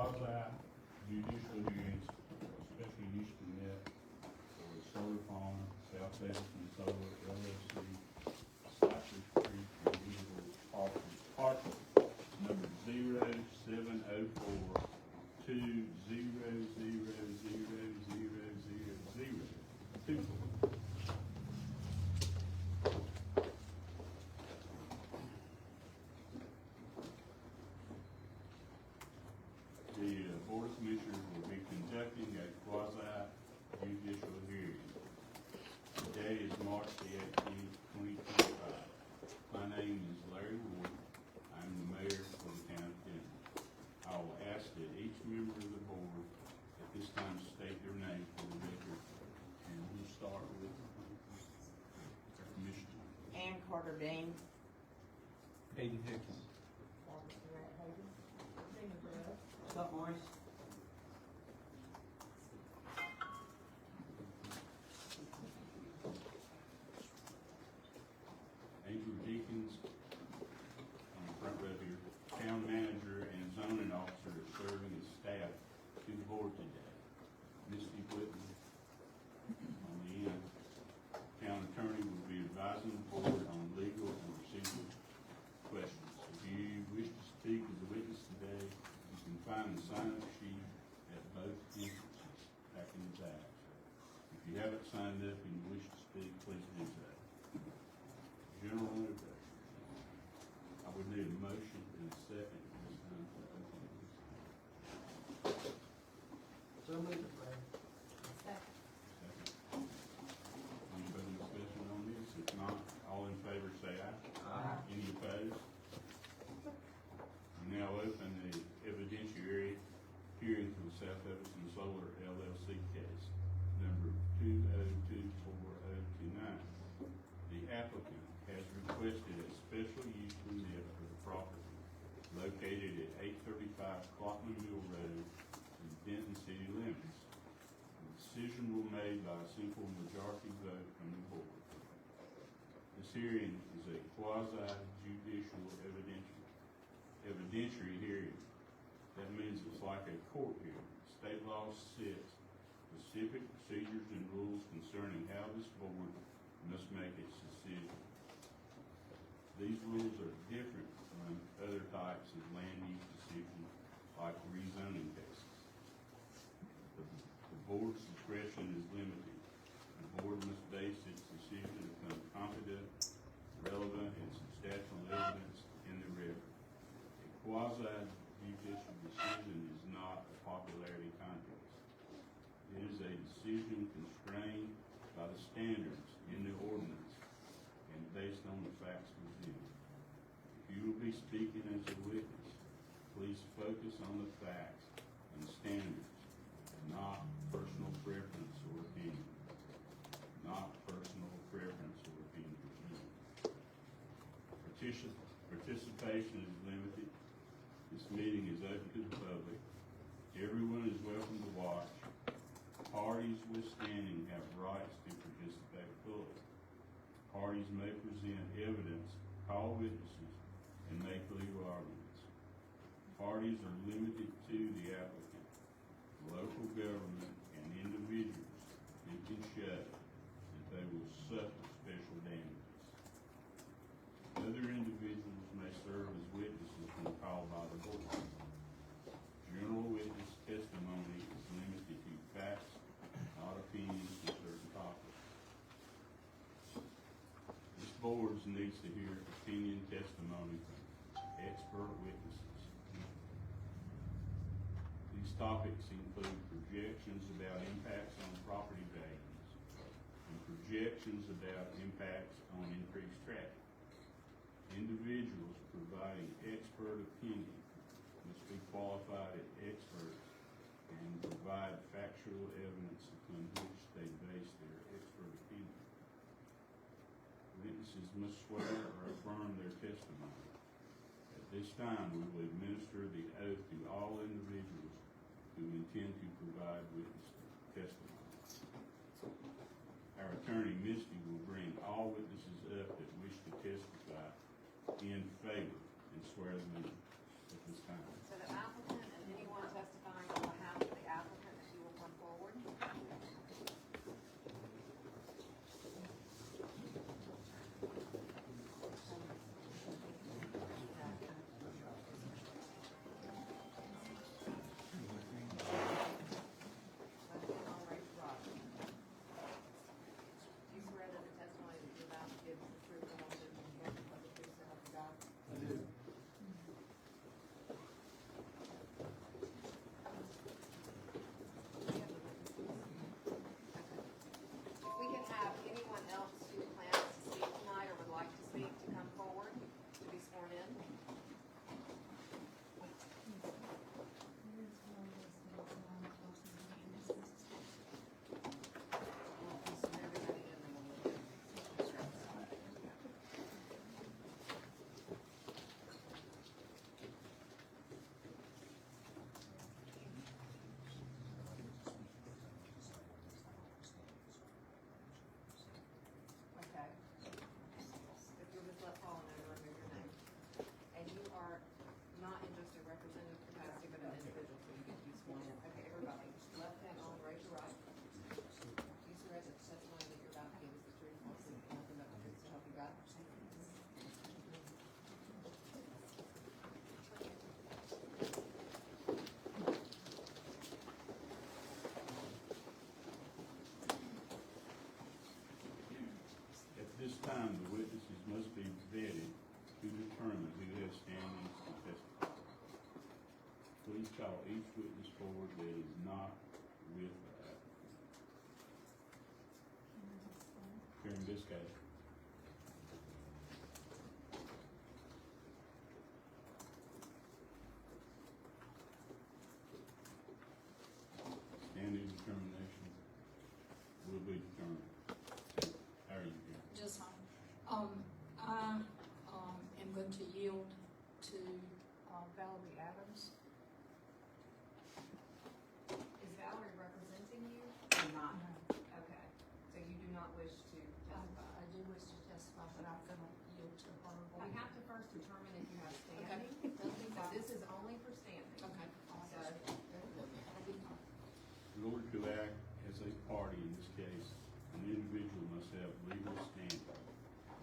quasi-judicial hearings, special use permit for the solar farm, South Davidson Solar LLC, Cypress Creek Renewables, Parcel number 07042000000024. The Board of Commissioners will be conducting a quasi-judicial hearing. Today is March the 18th, 2025. My name is Larry Ward. I'm the mayor for the town of Denver. I will ask that each member of the board at this time state their name for the record, and we'll start with our commissioner. Ann Carter Dean. Hayden Hicks. Scott Morris. Andrew Deakins on the front row here, town manager and zoning officer is serving as staff to the board today. Misty Whitman on the end. Town attorney will be advising the board on legal and procedural questions. If you wish to speak as a witness today, you can find the sign-up sheet at both entrances back in the back. If you haven't signed up and you wish to speak, please do so. General introduction. I would need a motion and a second at this time to open this. So moved. Second. Any further discussion on this? If not, all in favor say aye. Aye. Any opposed? We now open the evidentiary hearing for the South Davidson Solar LLC case, number 2024029. The applicant has requested a special use permit for the property located at 835 Clockman Mill Road in Denton city limits. The decision will be made by a simple majority vote from the board. This hearing is a quasi-judicial evidentiary hearing. That means it's like a court hearing. State law sets specific procedures and rules concerning how this board must make its decision. These rules are different from other types of land use decisions like rezoning cases. The board's discretion is limited. The board must base its decision upon competent, relevant, and substantial evidence in the record. A quasi-judicial decision is not a popularity contest. It is a decision constrained by the standards in the ordinance and based on the facts presented. If you will be speaking as a witness, please focus on the facts and standards, not personal preference or opinion. Not personal preference or opinion. Participation is limited. This meeting is open to the public. Everyone is welcome to watch. Parties withstanding have rights to participate fully. Parties may present evidence, call witnesses, and make legal arguments. Parties are limited to the applicant, local government, and individuals who can show that they will suffer special damages. Other individuals may serve as witnesses when called by the board. General witness testimony is limited to facts, not opinions on certain topics. This board needs to hear opinion testimony from expert witnesses. These topics include projections about impacts on property values and projections about impacts on increased traffic. Individuals providing expert opinion must be qualified as experts and provide factual evidence upon which they base their expert opinion. Witnesses must swear or affirm their testimony. At this time, we will administer the oath to all individuals who intend to provide witness testimony. Our attorney, Misty, will bring all witnesses up that wish to testify in favor and swear them in at this time. So the applicant and anyone testifying must be vetted to determine who has standing to testify. Please call each witness forward that is not with the applicant. Karen Biscay. Standing determination will be determined. How are you doing? Just fine. I am going to yield to Valerie Adams. Is Valerie representing you? I'm not. Okay, so you do not wish to testify? I do wish to testify, but I'm going to yield to her. We have to first determine if you have Okay. standing. That'll be So fine. this is only for standing. Okay. So, That'll be fine. In order to act as a party in this case, an individual must have legal standing.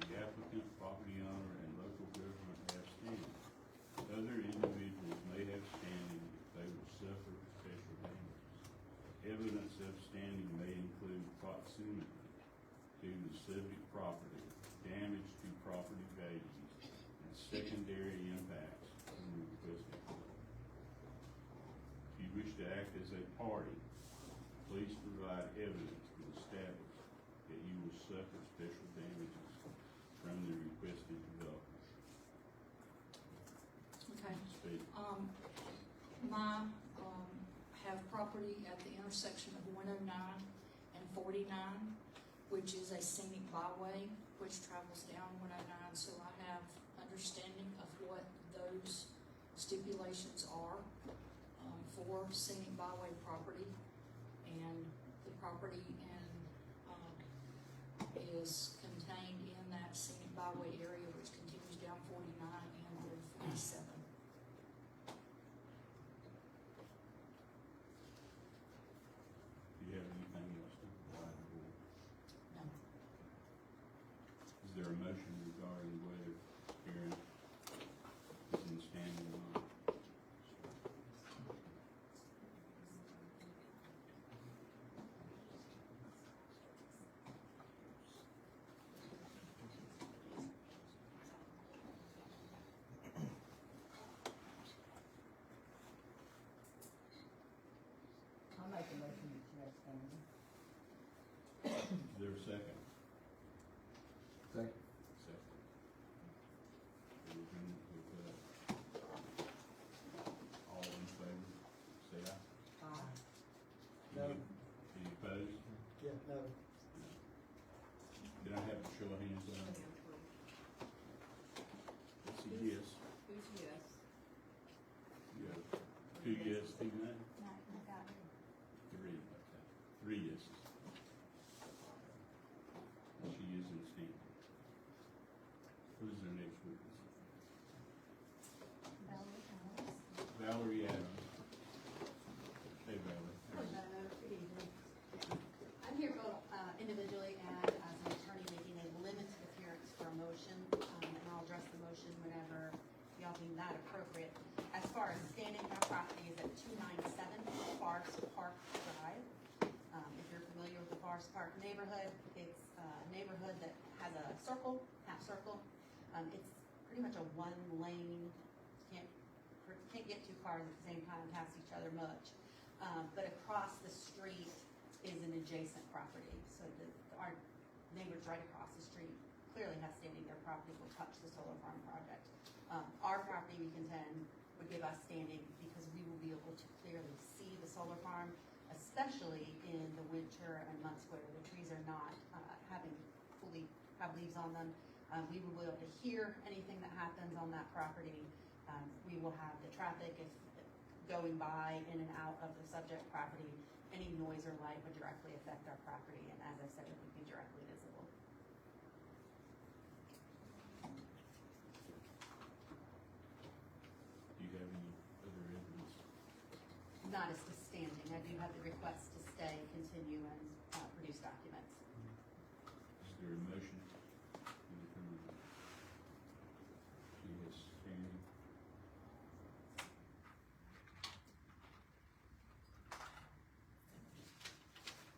The applicant, property owner, and local government have standing. Other individuals may have standing if they will suffer special damages. Evidence of standing may include proximity to the subject property, damage to property values, and secondary impacts from the requested work. If you wish to act as a party, please provide evidence to establish that you will suffer special damages from the requested development. Okay. Speak. Have property at the intersection of 109 and 49, which is a scenic byway, which travels down 109, so I have understanding of what those stipulations are, for scenic byway property, and the property is contained in that scenic byway area, which continues down 49 and Route 47. Do you have anything else to provide the board? No. Is there a motion regarding whether Karen is in standing or not? I'll make a motion that you have standing. Is there a second? Second. Second. We're going with, all in favor, say aye. Aye. No. Any opposed? Yeah, no. Can I have a show of hands on it? It's a yes. Who's yes? You have two yes, two no? No, I got it. Three, okay. Three yeses. She is in standing. Who's our next witness? Valerie Adams. Hey, Valerie. Good evening. I'm here both individually and as an attorney making a limited appearance for a motion, and I'll address the motion whenever y'all deem that appropriate. As far as standing, our property is at 297 Forest Park Drive. If you're familiar with the Forest Park neighborhood, it's a neighborhood that has a circle, half circle. It's pretty much a one-lane, can't get two cars at the same time, pass each other much. But across the street is an adjacent property, so our neighbors right across the street clearly have standing. Their property will touch the solar farm project. Our property, we contend, would give us standing because we will be able to clearly see the solar farm, especially in the winter and months where the trees are not fully have leaves on them. We will be able to hear anything that happens on that property. We will have the traffic if going by in and out of the subject property. Any noise or light would directly affect our property, and as I said, it would be directly visible. Do you have any other evidence? Not as to standing. I do have the request to stay, continue, and produce documents. Is there a motion? She has standing.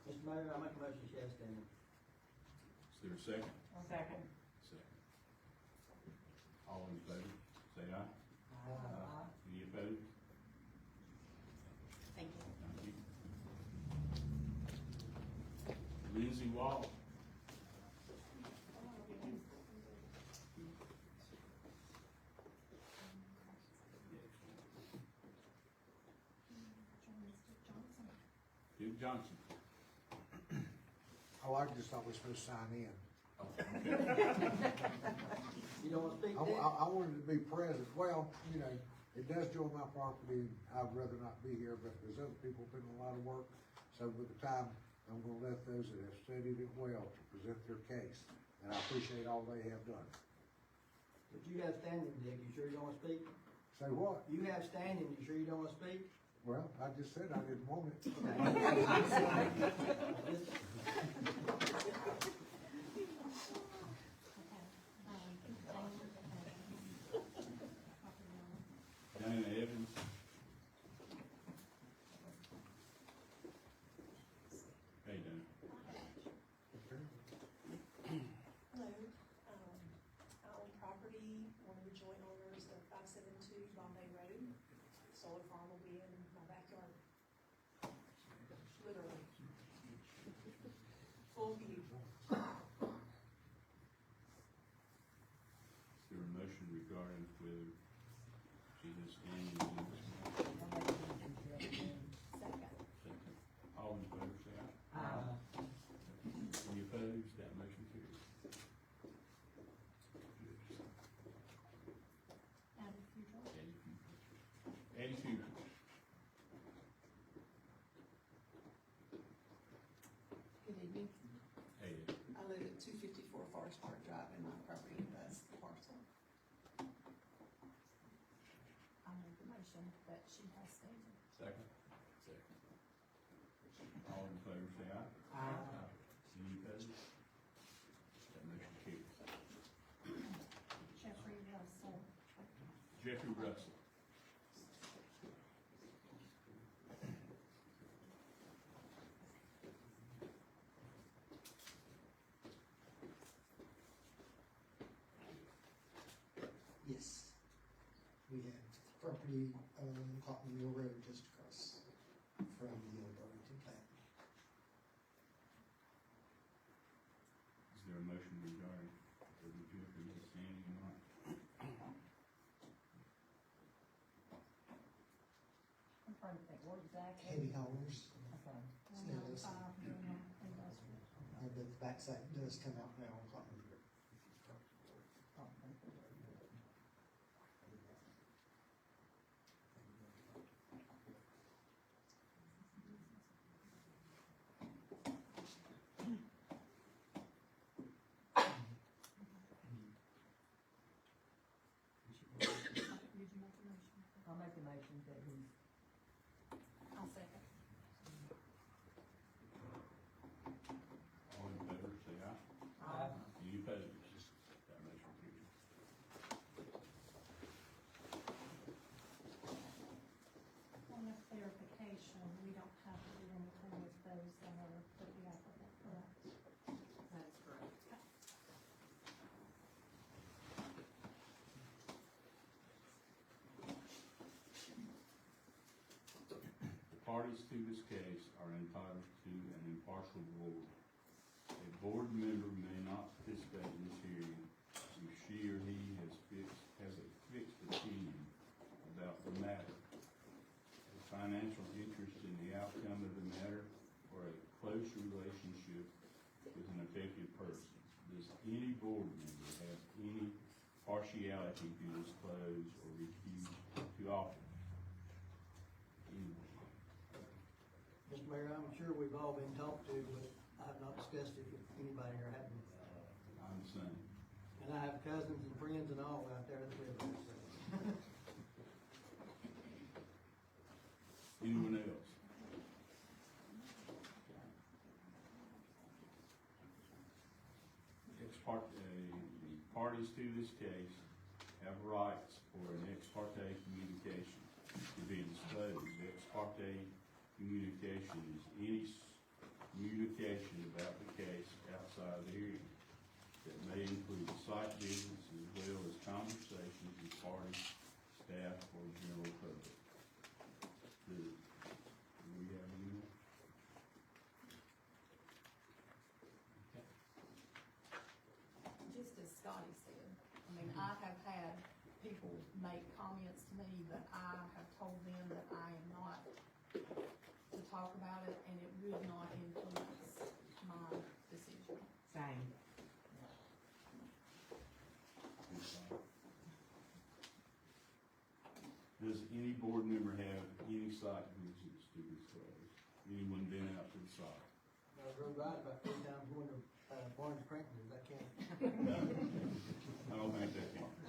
Mr. Mayor, I make a motion she has standing. Is there a second? I'll second. Second. All in favor, say aye. Any opposed? Thank you. Thank you. Lindsay Wall. Duke Johnson. Oh, I just thought we were supposed to sign in. Oh, okay. You don't wanna speak, I, Dick? I wanted to be present. Well, you know, it does join my property. I'd rather not be here, but there's other people putting a lot of work. So with the time, I'm gonna let those that have studied it well to present their case. And I appreciate all they have done. But you have standing, Dick, you sure you don't wanna speak? Say what? You have standing, you sure you don't wanna speak? Well, I just said I didn't want it. Dana Evans. Hey, Dana. Hello, I own property, one of the joint owners of 572 Bombay Road. Solar farm will be in my backyard. Literally. Full view. Is there a motion regarding whether she has standing in this matter? I'll make a motion to recommend. Second. Second. All in favor, say aye. Any opposed? That motion carries. Addie Future. Good evening. Hey, I live at 254 Forest Park Drive and my property is the parcel. I'll make a motion that she has standing. second. Second. All in favor, say aye. Any opposed? That motion carries. Jeffrey Russell. Jeffrey Russell. Yes. We have property on Cotton Mill Road just across from the old Burlington plant. Is there a motion regarding whether Jeffrey is standing or not? I'm trying to think, what exactly? Heavy haulers, Okay. stainless, but the backside does come out now on Cotton Mill Road. I'll make a motion that he. I'll second. All in favor, say aye. Any opposed? That motion carries. Point of clarification, we don't have to do anything with those that are for the applicant, correct? That is correct. The parties to this case are entitled to an impartial board. A board member may not participate in this hearing if she or he has a fixed opinion about the matter, a financial interest in the outcome of the matter, or a close relationship with an affected person. Does any board member have any partiality to disclose or refuse to offer? Anyone? Mr. Mayor, I'm sure we've all been talked to, but I have not discussed it with anybody or hadn't. I'm the same. And I have cousins and friends and all out there that live there, so. Anyone else? The parties to this case have rights for an ex parte communication to be disclosed. Ex parte communication is any communication about the case outside the hearing that may include site visits as well as conversation party, staff, or general public. Do we have any more? Just as Scotty said, I mean, I have had people make comments to me, but I have told them that I am not to talk about it, and it would not influence my decision. Same. Does any board member have any site visits to disclose? Anyone been out to the site? I drove by it about 3 times going to, Barnes Cranton, does that count? I don't think that counts.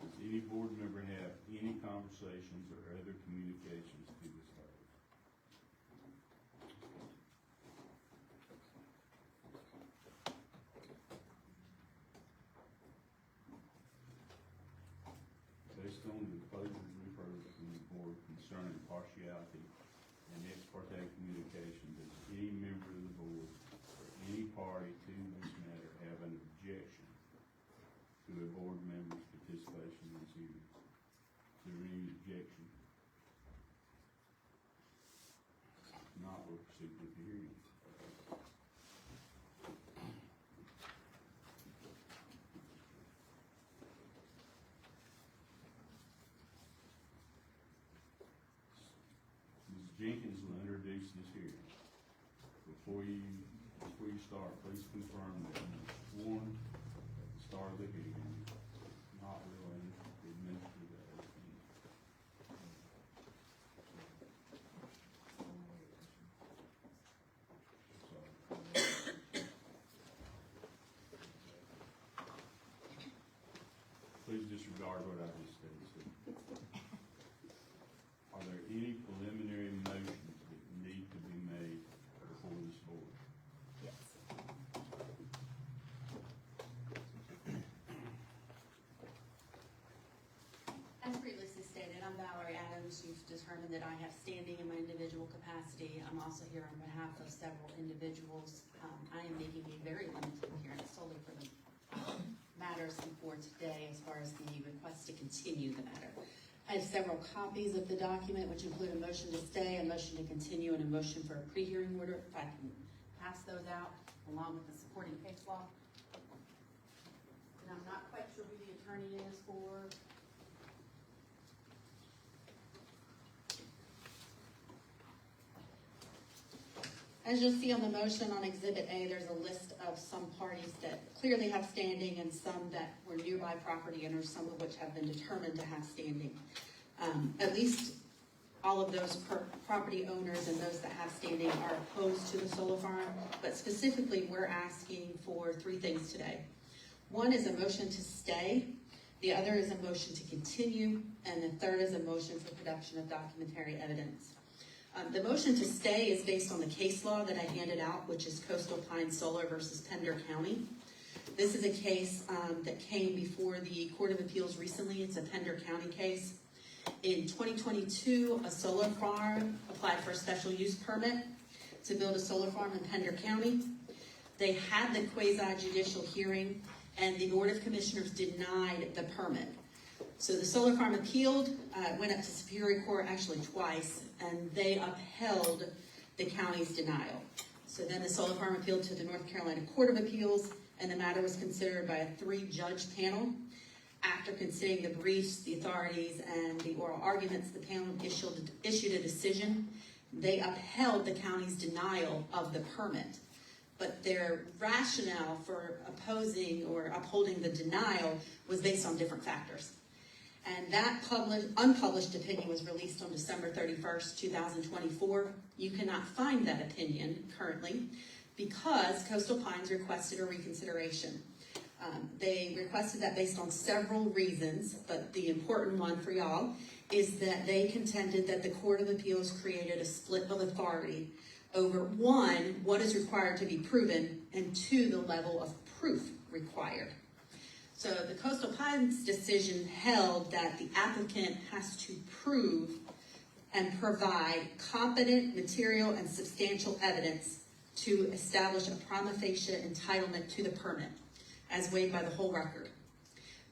Does any board member have any conversations or other communications to disclose? Based on the closures we've heard from the board concerning partiality and ex parte communication, does any member of the board or any party to this matter have an objection to a board member's participation in this hearing? Is there any objection? If not, we'll proceed with the hearing. Ms. Jenkins will introduce this hearing. Before you start, please confirm that you were sworn at the start of the hearing, not willing to administer the oath. Please disregard what I just stated. Are there any preliminary motions that need to be made before this board? Yes. As previously stated, I'm Valerie Adams. You've determined that I have standing in my individual capacity. I'm also here on behalf of several individuals. I am making a very limited hearing solely for the matters before today as far as the request to continue the matter. I have several copies of the document, which include a motion to stay, a motion to continue, and a motion for a pre-hearing order. If I can pass those out along with the supporting case law. And I'm not quite sure who the attorney is for. As you'll see on the motion on Exhibit A, there's a list of some parties that clearly have standing and some that were nearby property owners, some of which have been determined to have standing. At least all of those property owners and those that have standing are opposed to the solar farm, but specifically we're asking for 3 things today. One is a motion to stay, the other is a motion to continue, and the third is a motion for production of documentary evidence. The motion to stay is based on the case law that I handed out, which is Coastal Pine Solar versus Pender County. This is a case that came before the Court of Appeals recently. It's a Pender County case. In 2022, a solar farm applied for a special use permit to build a solar farm in Pender County. They had the quasi-judicial hearing, and the Board of Commissioners denied the permit. So the solar farm appealed, went up to Superior Court actually twice, and they upheld the county's denial. So then the solar farm appealed to the North Carolina Court of Appeals, and the matter was considered by a 3-judge panel. After considering the briefs, the authorities, and the oral arguments, the panel issued a decision. They upheld the county's denial of the permit. But their rationale for opposing or upholding the denial was based on different factors. And that unpublished opinion was released on December 31st, 2024. You cannot find that opinion currently because Coastal Pines requested a reconsideration. They requested that based on several reasons, but the important one for y'all is that they contended that the Court of Appeals created a split of authority over 1, what is required to be proven, and 2, the level of proof required. So the Coastal Pines decision held that the applicant has to prove and provide competent material and substantial evidence to establish a prima facie entitlement to the permit, as weighed by the whole record.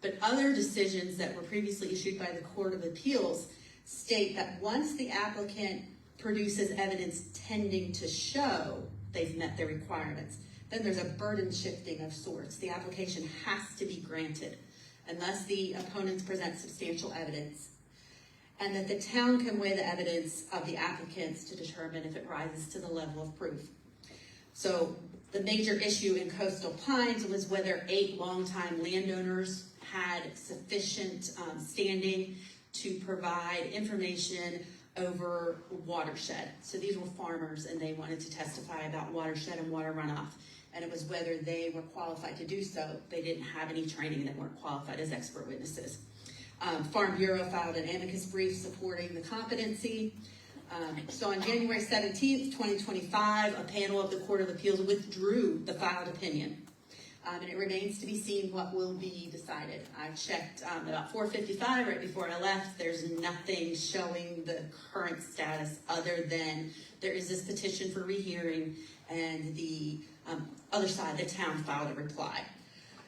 But other decisions that were previously issued by the Court of Appeals state that once the applicant produces evidence tending to show they've met their requirements, then there's a burden shifting of sorts. The application has to be granted unless the opponents present substantial evidence, and that the town can weigh the evidence of the applicants to determine if it rises to the level of proof. So the major issue in Coastal Pines was whether 8 longtime landowners had sufficient standing to provide information over watershed. So these were farmers and they wanted to testify about watershed and water runoff. And it was whether they were qualified to do so. They didn't have any training, they weren't qualified as expert witnesses. Farm Bureau filed an amicus brief supporting the competency. So on January 17th, 2025, a panel of the Court of Appeals withdrew the filed opinion. And it remains to be seen what will be decided. I checked about 4:55 right before I left. There's nothing showing the current status other than there is this petition for rehearing, and the other side, the town, filed a reply.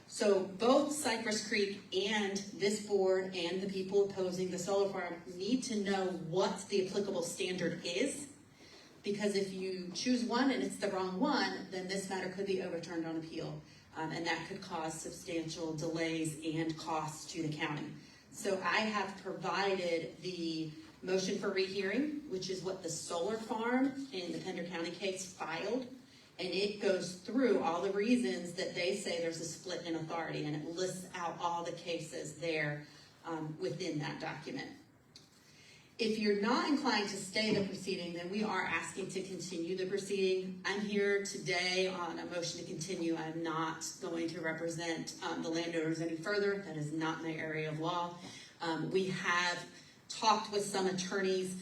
So both Cypress Creek and this board and the people opposing the solar farm need to know what the applicable standard is, because if you choose one and it's the wrong one, then this matter could be overturned on appeal. And that could cause substantial delays and costs to the county. So I have provided the motion for rehearing, which is what the solar farm in the Pender County case filed. And it goes through all the reasons that they say there's a split in authority, and it lists out all the cases there within that document. If you're not inclined to stay the proceeding, then we are asking to continue the proceeding. I'm here today on a motion to continue. I'm not going to represent the landowners any further. That is not my area of law. We have talked with some attorneys,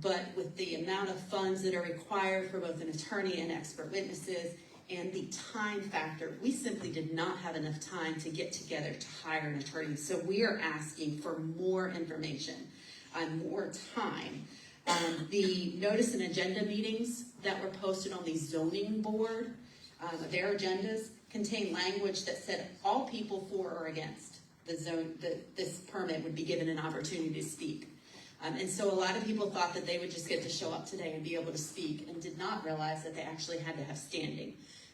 but with the amount of funds that are required for both an attorney and expert witnesses and the time factor, we simply did not have enough time to get together to hire an attorney. So we are asking for more information. More time. The notice and agenda meetings that were posted on the zoning board, their agendas contain language that said all people for or against this permit would be given an opportunity to speak. And so a lot of people thought that they would just get to show up today and be able to speak, and did not realize that they actually had to have standing.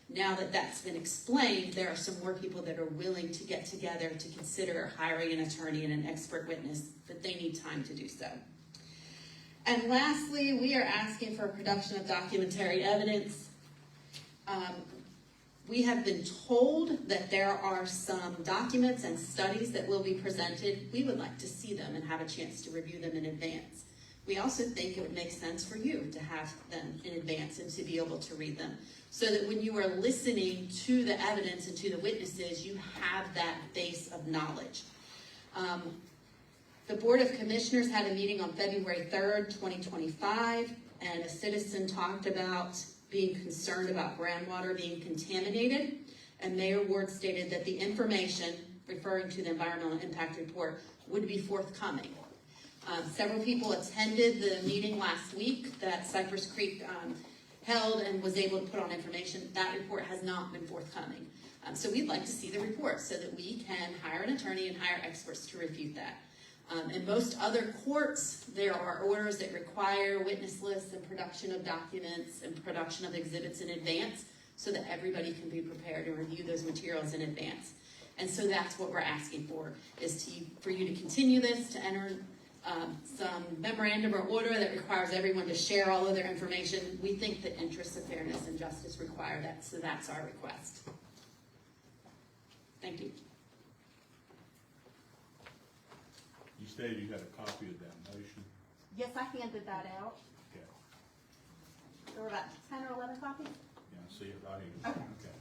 Now that that's been explained, there are some more people that are willing to get together to consider hiring an attorney and an expert witness, but they need time to do so. And lastly, we are asking for a production of documentary evidence. We have been told that there are some documents and studies that will be presented. We would like to see them and have a chance to review them in advance. We also think it would make sense for you to have them in advance and to be able to read them, so that when you are listening to the evidence and to the witnesses, you have that base of knowledge. The Board of Commissioners had a meeting on February 3rd, 2025, and a citizen talked about being concerned about groundwater being contaminated, and Mayor Ward stated that the information, referring to the environmental impact report, would be forthcoming. Several people attended the meeting last week that Cypress Creek held and was able to put on information. That report has not been forthcoming. So we'd like to see the report so that we can hire an attorney and hire experts to refute that. In most other courts, there are orders that require witness lists and production of documents and production of exhibits in advance, so that everybody can be prepared to review those materials in advance. And so that's what we're asking for, is for you to continue this, to enter some memorandum or order that requires everyone to share all of their information. We think that interests of fairness and justice require that, so that's our request. Thank you. You stated you had a copy of that motion. Yes, I handed that out. Okay. There were about 10 or 11 copies. Yeah, I see it right here. Okay.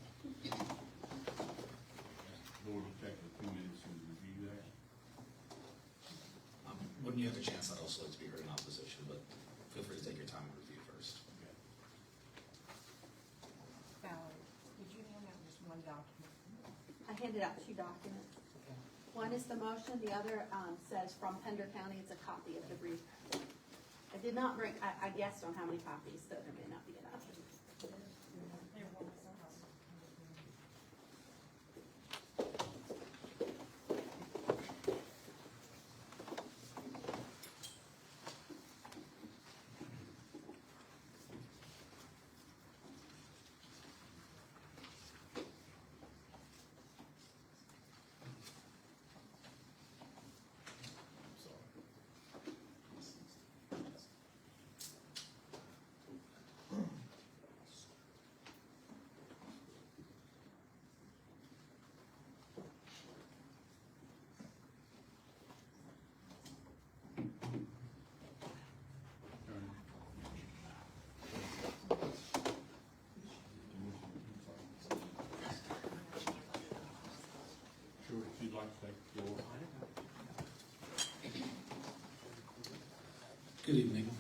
Board will take a few minutes to review that. When you have a chance, I'd also like to be heard in opposition, but feel free to take your time and review first. Okay. Valerie, did you hand out just one document? I handed out 2 documents. One is the motion, the other says from Pender County. It's a copy of the brief. I did not bring, I guessed on how many copies, so there may not be enough. Good evening,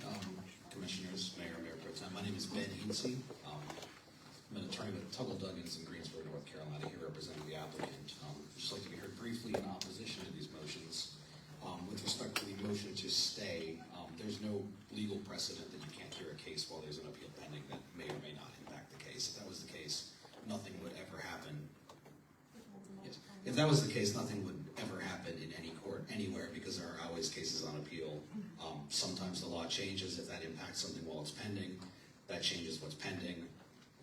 Commissioners, Mayor Pro Tem. My name is Ben Hensey. I'm an attorney with Tuggle Duggins in Greensboro, North Carolina, here representing the applicant. I'd just like to be heard briefly in opposition to these motions. With respect to the motion to stay, there's no legal precedent that you can't hear a case while there's an appeal pending that may or may not impact the case. If that was the case, nothing would ever happen. Yes. If that was the case, nothing would ever happen in any court anywhere because there are always cases on appeal. Sometimes the law changes. If that impacts something while it's pending, that changes what's pending.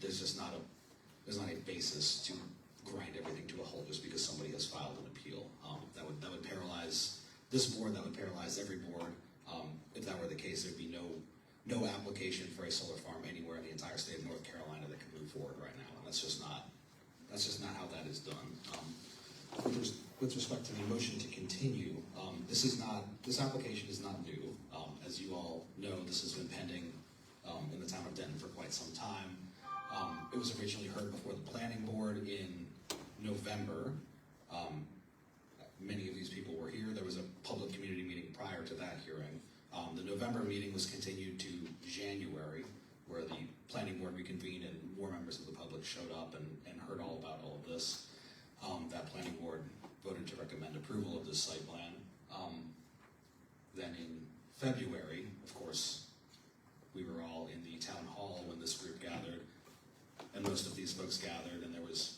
There's just not a basis to grind everything to a halt just because somebody has filed an appeal. That would paralyze this board. That would paralyze every board. If that were the case, there'd be no application for a solar farm anywhere in the entire state of North Carolina that could move forward right now. And that's just not how that is done. With respect to the motion to continue, this application is not new. As you all know, this has been pending in the town of Denton for quite some time. It was originally heard before the planning board in November. Many of these people were here. There was a public community meeting prior to that hearing. The November meeting was continued to January, where the planning board reconvened and more members of the public showed up and heard all about all of this. That planning board voted to recommend approval of this site plan. Then in February, of course, we were all in the town hall when this group gathered, and most of these folks gathered, and there was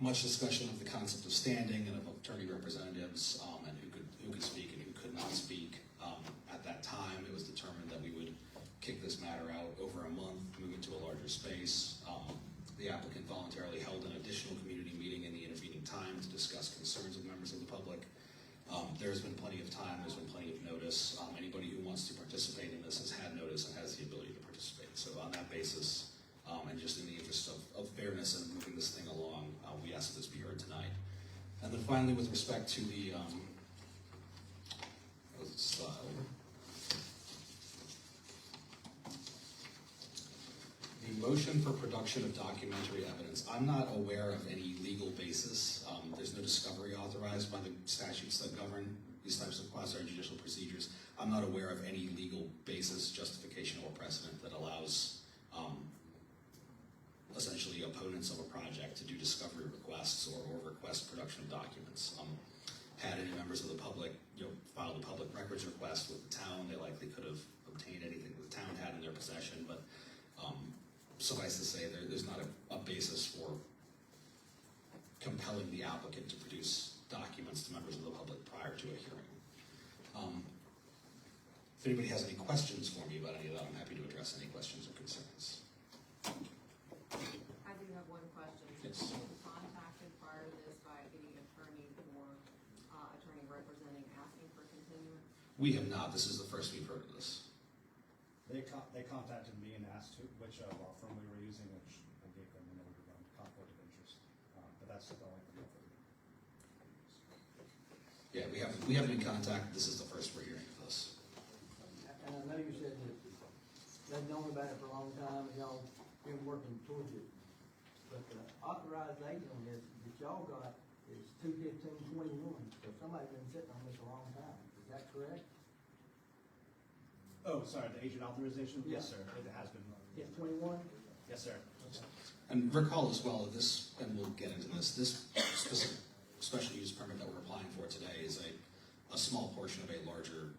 much discussion of the concept of standing and of attorney representatives, and who could speak and who could not speak. At that time, it was determined that we would kick this matter out over a month, move it to a larger space. The applicant voluntarily held an additional community meeting in the intervening time to discuss concerns of members of the public. There's been plenty of time, there's been plenty of notice. Anybody who wants to participate in this has had notice and has the ability to participate. So on that basis, and just in the interest of fairness and moving this thing along, we ask that this be heard tonight. And then finally, with respect to the, the motion for production of documentary evidence, I'm not aware of any legal basis. There's no discovery authorized by the statutes that govern these types of quasi-judicial procedures. I'm not aware of any legal basis, justification, or precedent that allows essentially opponents of a project to do discovery requests or request production of documents. Had any members of the public filed a public records request with the town, they likely could have obtained anything that the town had in their possession, but suffice to say, there's not a basis for compelling the applicant to produce documents to members of the public prior to a hearing. If anybody has any questions for me about any of that, I'm happy to address any questions or concerns. I do have one question. Yes. Were you contacted prior to this by any attorney or attorney representing asking for continuance? We have not. This is the first we've heard of this. They contacted me and asked which law firm we were using, which I gave them an order on conflict of interest. But that's the only thing I've heard. Yeah, we haven't been contacted. This is the first we're hearing of this. And I know you said that they've known about it for a long time, and y'all been working towards it. But the authorized date on this that y'all got is 2/15/21, so somebody's been sitting on this a long time. Is that correct? Oh, sorry, the agent authorization? Yeah. Yes, sir. It has been. It's 21? Yes, sir. And recall as well that this, and we'll get into this, this specific special use permit that we're applying for today is a small portion of a larger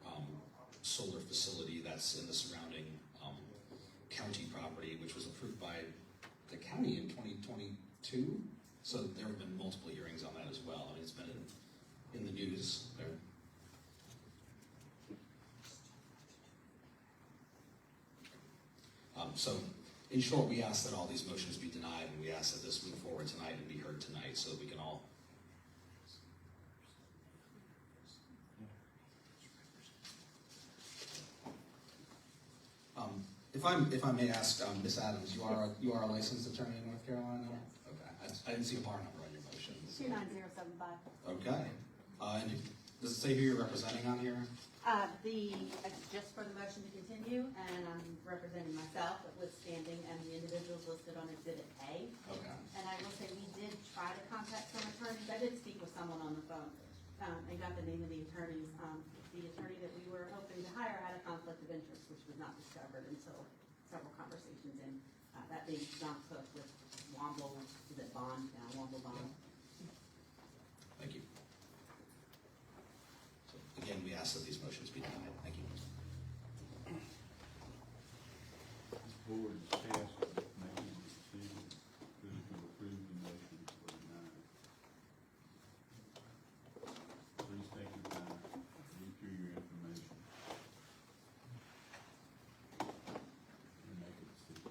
solar facility that's in the surrounding county property, which was approved by the county in 2022. So there have been multiple hearings on that as well. I mean, it's been in the news there. So, in short, we ask that all these motions be denied, and we ask that this move forward tonight and be heard tonight so that we can all. If I may ask, Ms. Adams, you are a licensed attorney in North Carolina? Yes. Okay. I didn't see a bar number on your motion. 29075. Okay. And does it say who you're representing on here? Just for the motion to continue, and I'm representing myself, withstanding, and the individuals listed on Exhibit A. Okay. And I will say, we did try to contact some attorneys. I did speak with someone on the phone, and got the name of the attorneys. the attorney that we were hoping to hire had a conflict of interest, which was not discovered until several conversations in, that being John Cook with Womble, is it Bond now, Womble Bond? Thank you. So again, we ask that these motions be denied. Thank you. This board is tasked with making a decision whether to approve the motions or deny. Please take your time, read through your information, and make a decision.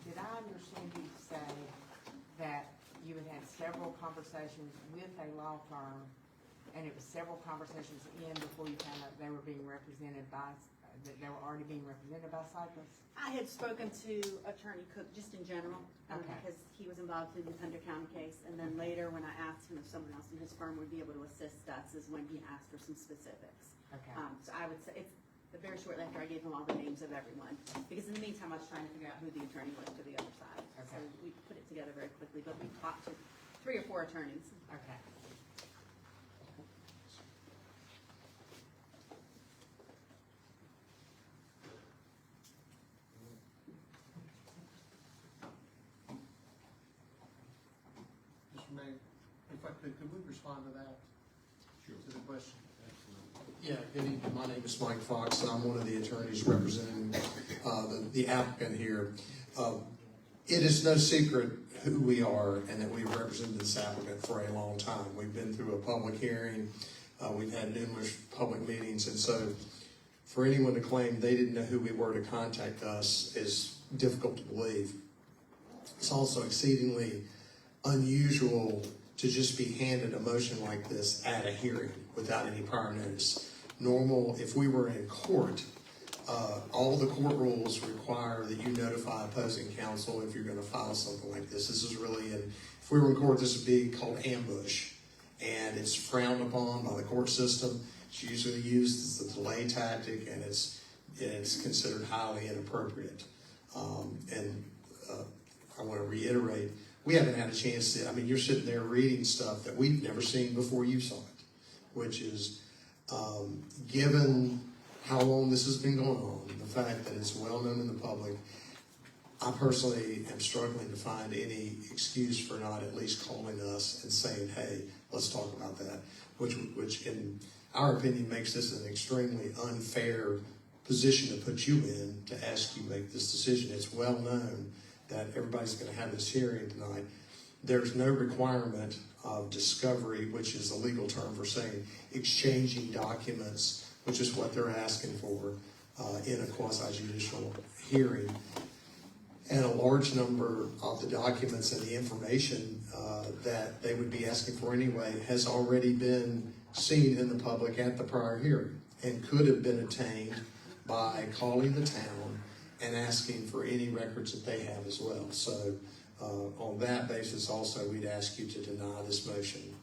Did I understand you to say that you had had several conversations with a law firm, and it was several conversations in before you found out they were being represented by, that they were already being represented by Cypress? I had spoken to Attorney Cook just in general, Okay. because he was involved in the Thunder County case, and then later when I asked him if someone else in his firm would be able to assist us is when he asked for some specifics. Okay. So I would say, it's very shortly after I gave him all the names of everyone, because in the meantime, I was trying to figure out who the attorney was to the other side. So Okay. we put it together very quickly, but we talked to 3 or 4 attorneys. Okay. Mr. Mayor, if I could we respond to that? Sure. To the question? Absolutely. Yeah, good evening. My name is Mike Fox, and I'm one of the attorneys representing the applicant here. It is no secret who we are and that we've represented this applicant for a long time. We've been through a public hearing, we've had numerous public meetings, and so for anyone to claim they didn't know who we were to contact us is difficult to believe. It's also exceedingly unusual to just be handed a motion like this at a hearing without any prior notice. Normal, if we were in court, all the court rules require that you notify opposing counsel if you're going to file something like this. This is really, if we were in court, this would be called ambush, and it's frowned upon by the court system. It's usually used as a delay tactic, and it's considered highly inappropriate. I want to reiterate, we haven't had a chance to, I mean, you're sitting there reading stuff that we've never seen before you saw it, which is, given how long this has been going on, the fact that it's well known in the public, I personally am struggling to find any excuse for not at least calling us and saying, hey, let's talk about that, which in our opinion makes this an extremely unfair position to put you in to ask you make this decision. It's well known that everybody's going to have this hearing tonight. There's no requirement of discovery, which is a legal term for saying exchanging documents, which is what they're asking for in a quasi-judicial hearing. And a large number of the documents and the information that they would be asking for anyway has already been seen in the public at the prior hearing and could have been obtained by calling the town and asking for any records that they have as well. So on that basis also, we'd ask you to deny this motion.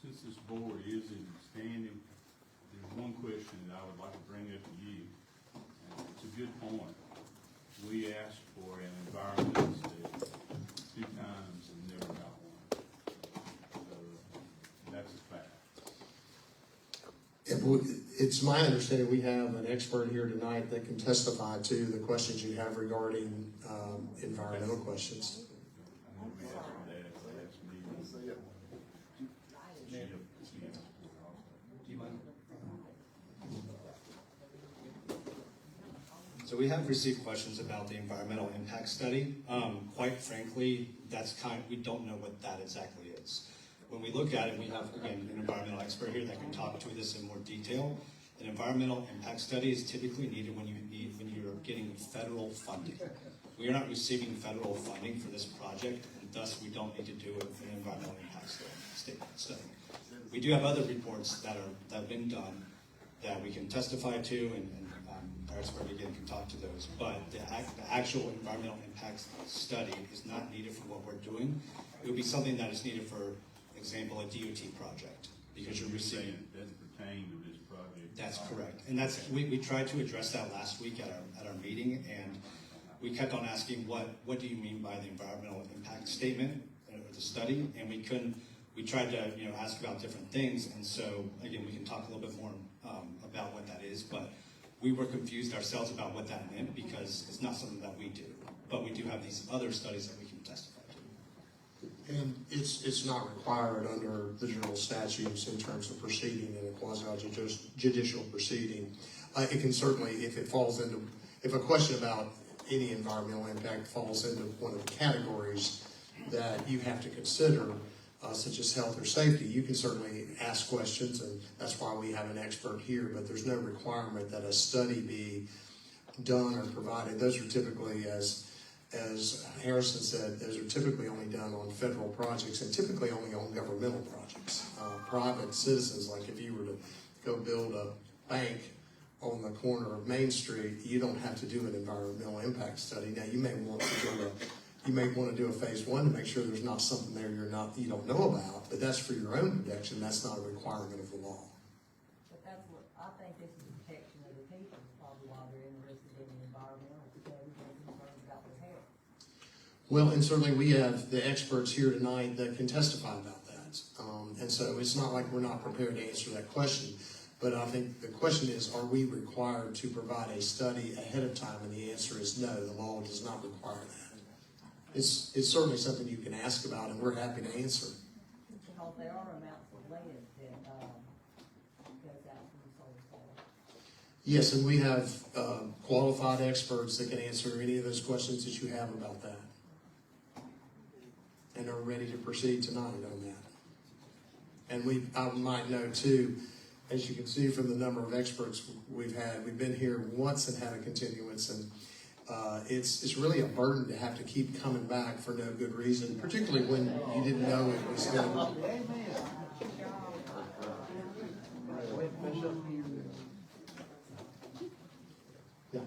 Since this board is in standing, there's one question that I would like to bring up to you. And it's a good point. We asked for an environmental study 2 times and never got one. So that's a fact. It's my understanding we have an expert here tonight that can testify to the questions you have regarding environmental questions. So we have received questions about the environmental impact study. Quite frankly, we don't know what that exactly is. When we look at it, we have, again, an environmental expert here that can talk to this in more detail. An environmental impact study is typically needed when you're getting federal funding. We are not receiving federal funding for this project, and thus we don't need to do an environmental impact study. We do have other reports that have been done that we can testify to, and our expert again can talk to those. But the actual environmental impact study is not needed for what we're doing. It would be something that is needed for example, a DOT project, because you're receiving. That pertain to this project. That's correct, and we tried to address that last week at our meeting, and we kept on asking what do you mean by the environmental impact statement or the study, and we couldn't. We tried to ask about different things, and so again we can talk a little bit more about what that is, but we were confused ourselves about what that meant because it's not something that we do, but we do have these other studies that we can testify to. And it's not required under the general statutes in terms of proceeding in a quasi-judicial proceeding. It can certainly, if a question about any environmental impact falls into one of the categories that you have to consider, such as health or safety, you can certainly ask questions, and that's why we have an expert here, but there's no requirement that a study be done or provided. Those are typically, as Harrison said, those are typically only done on federal projects and typically only on governmental projects. Private citizens, like if you were to go build a bank on the corner of Main Street, you don't have to do an environmental impact study. Now, you may want to build You may want to do a phase one to make sure there's not something there you don't know about, but that's for your own protection, that's not a requirement of the law. But that's what, I think this is a protection of the people, probably why they're interested in the environmental, because they're concerned about their health. Well, and certainly we have the experts here tonight that can testify about that. And so it's not like we're not prepared to answer that question. But I think the question is, are we required to provide a study ahead of time? And the answer is no, the law does not require that. It's certainly something you can ask about, and we're happy to answer. Because there are amounts of lead that goes out from the solar cell. Yes, and we have qualified experts that can answer any of those questions that you have about that. And are ready to proceed tonight on that. And I might note too, as you can see from the number of experts we've been here once and had a continuance, and it's really a burden to have to keep coming back for no good reason, particularly when you didn't know it was going to. Yeah,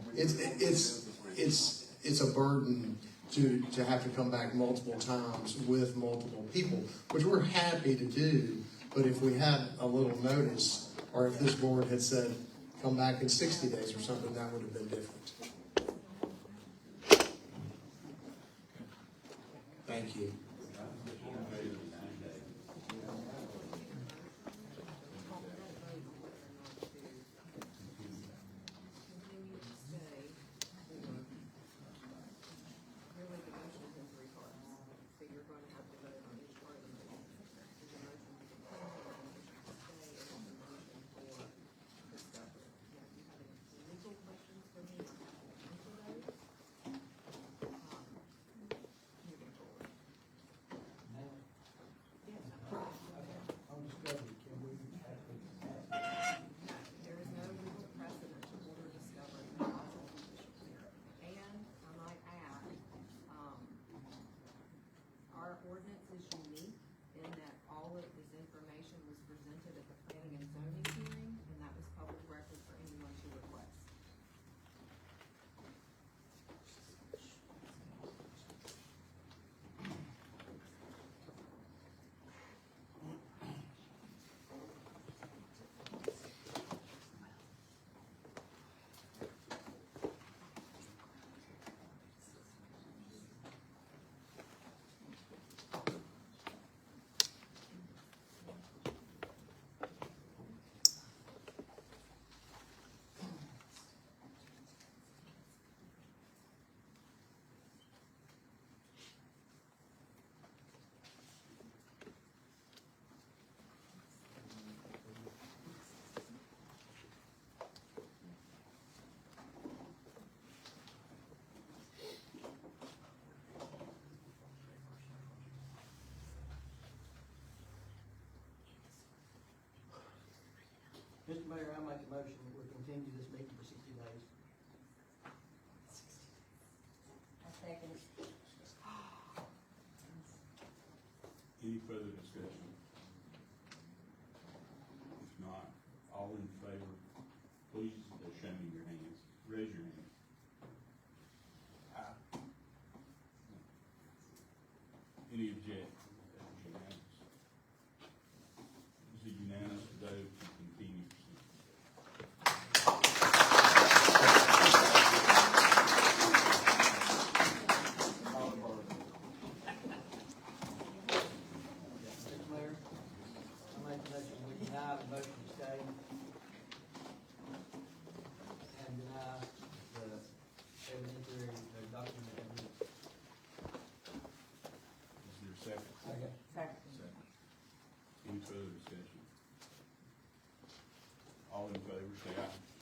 it's a burden to have to come back multiple times with multiple people, which we're happy to do. But if we had a little notice, or if this board had said, come back in 60 days or something, that would have been different. Thank you. Ordinance is unique in that all of this information was presented at the planning and zoning hearing, and that was public record for anyone to request. Mr. Mayor, I make a motion that we continue this meeting for 60 days. I second it. Any further discussion? If not, all in favor, please show me your hands. Raise your hand. Any object? Is it unanimous today to continue? Mr. Mayor, I make a motion we deny the motion to stay and deny the evidentiary document. Is there a second? Second. Second. Any further discussion? All in favor, say aye.